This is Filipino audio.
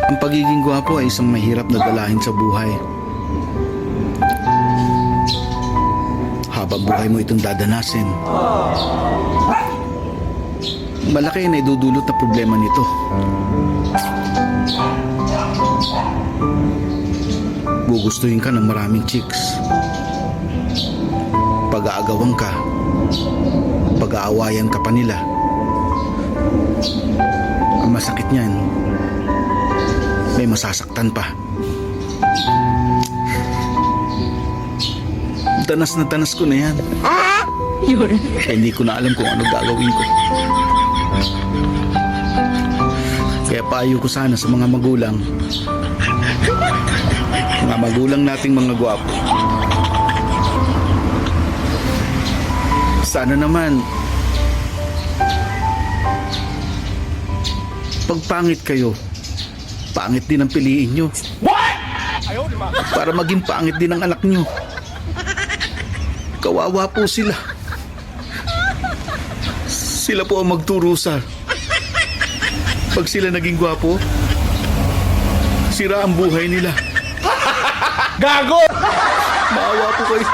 Ang pagiging gwapo ay isang mahirap na dalahin sa buhay. Habang buhay mo itong dadanasin, malaki na idudulot na problema nito. Gugustuhin ka ng maraming chicks. Pag-aagawan ka, pag-aawayan ka pa nila. Ang masakit niyan, may masasaktan pa. Danas na danas ko na yan. Kaya hindi ko na alam kung ano gagawin ko. Kaya payo ko sana sa mga magulang nating mga gwapo. Sana naman pag pangit kayo, pangit din ang piliin nyo. Para maging pangit din ang anak nyo. Kawawa po sila. Sila po ang magturusa. Pag sila naging gwapo, sira ang buhay nila. Gago! Maawa po kayo.